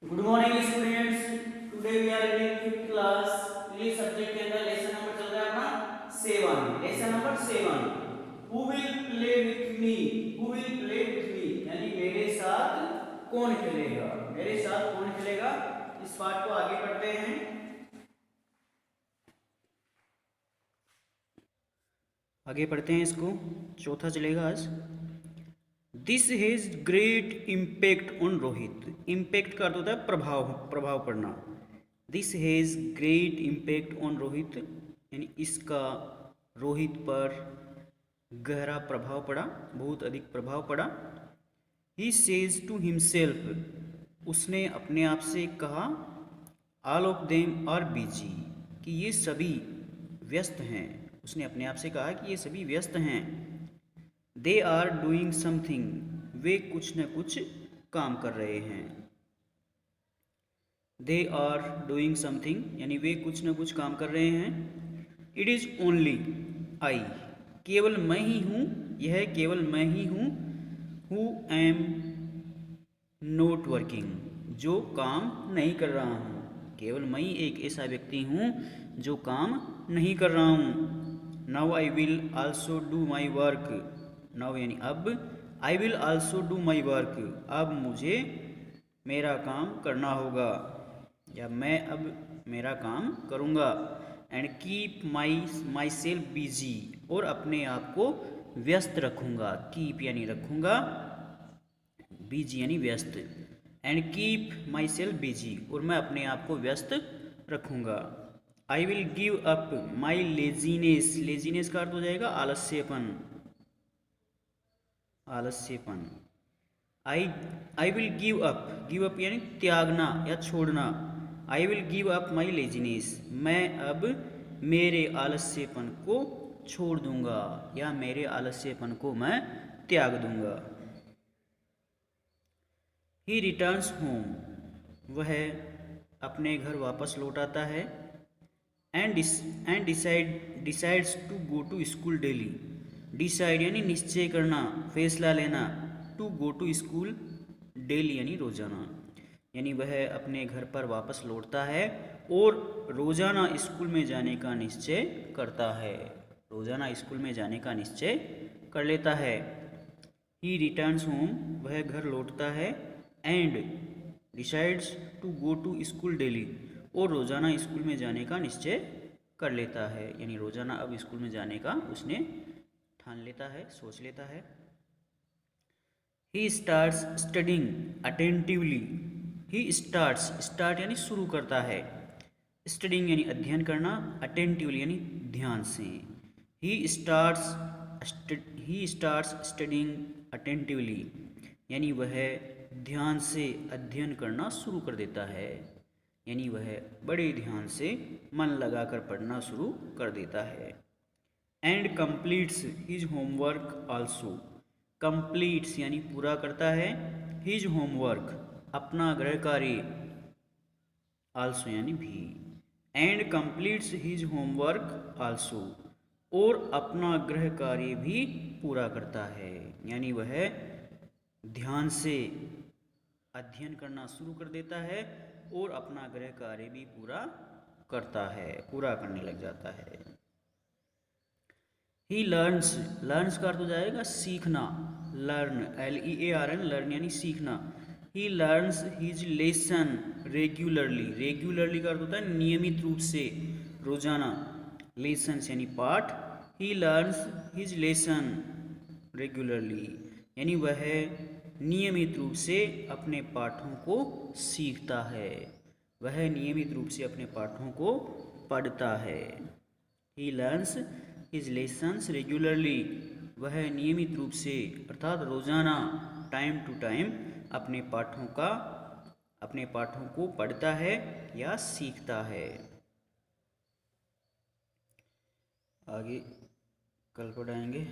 Good morning students. Today we are reading fifth class English subject के अंदर lesson number चल रहा है अपना 7। Lesson number 7। Who will play with me? Who will play with me यानी मेरे साथ कौन खेलेगा, मेरे साथ कौन खेलेगा। इस पार्ट को आगे पढ़ते हैं। आगे पढ़ते हैं इसको, चौथा चलेगा आज। This has great impact on Rohit. Impact का अर्थ होता है प्रभाव, प्रभाव पड़ना। This has great impact on Rohit यानी इसका रोहित पर गहरा प्रभाव पड़ा, बहुत अधिक प्रभाव पड़ा। ही सेज टू हिमसेल्फ, उसने अपने आप से कहा, all of them are busy, कि ये सभी व्यस्त हैं। उसने अपने आप से कहा कि ये सभी व्यस्त हैं। दे आर डूइंग समथिंग, वे कुछ न कुछ काम कर रहे हैं। दे आर डूइंग समथिंग यानी वे कुछ न कुछ काम कर रहे हैं। इट इज़ ओनली आई, केवल मैं ही हूँ, यह केवल मैं ही हूँ। हु एम नॉट वर्किंग, जो काम नहीं कर रहा हूँ। केवल मैं ही एक ऐसा व्यक्ति हूँ जो काम नहीं कर रहा हूँ। Now I will also do my work, now यानी अब, I will also do my work, अब मुझे मेरा काम करना होगा या मैं अब मेरा काम करूँगा। And keep my self busy, और अपने आप को व्यस्त रखूँगा। कीप यानी रखूँगा, बिजी यानी व्यस्त। And keep my self busy, और मैं अपने आप को व्यस्त रखूँगा। I will give up my laziness, laziness का अर्थ हो जाएगा आलस्यपन, आलस्यपन। आई विल गिव अप यानी त्यागना या छोड़ना। I will give up my laziness, मैं अब मेरे आलस्यपन को छोड़ दूंगा या मेरे आलस्यपन को मैं त्याग दूंगा। ही रिटर्न्स होम, वह अपने घर वापस लौट आता है। And decides to go to school daily, decide यानी निश्चय करना, फैसला लेना। To go to school daily यानी रोजाना, यानी वह अपने घर पर वापस लौटता है और रोजाना स्कूल में जाने का निश्चय करता है, रोजाना स्कूल में जाने का निश्चय कर लेता है। ही रिटर्न्स होम, वह घर लौटता है। And decides to go to school daily, और रोजाना स्कूल में जाने का निश्चय कर लेता है, यानी रोजाना अब स्कूल में जाने का उसने ठान लेता है, सोच लेता है। He starts studying attentively, he start यानी शुरू करता है, स्टडिंग यानी अध्ययन करना, अटेंटिवली यानी ध्यान से। ही स्टार्ट्स स्टडिंग अटेंटिवली यानी वह ध्यान से अध्ययन करना शुरू कर देता है, यानी वह बड़े ध्यान से मन लगाकर पढ़ना शुरू कर देता है। And completes his homework also, completes यानी पूरा करता है, हिज होमवर्क अपना गृह कार्य, आल्सो यानी भी। And completes his homework also, और अपना गृह कार्य भी पूरा करता है, यानी वह ध्यान से अध्ययन करना शुरू कर देता है और अपना गृह कार्य भी पूरा करता है, पूरा करने लग जाता है। ही लर्न्स का अर्थ हो जाएगा सीखना, लर्न, LEARN, लर्न यानी सीखना। He learns his lesson regularly, regularly का अर्थ होता है नियमित रूप से, रोजाना। लेसन यानी पाठ। ही लर्न्स हिज लेसन रेगुलरली यानी वह नियमित रूप से अपने पाठों को सीखता है, वह नियमित रूप से अपने पाठों को पढ़ता है। ही लर्न्स हिज लेसन्स रेगुलरली, वह नियमित रूप से अर्थात रोजाना, टाइम टू टाइम अपने पाठों को पढ़ता है या सीखता है। आगे कल पढ़ाएंगे।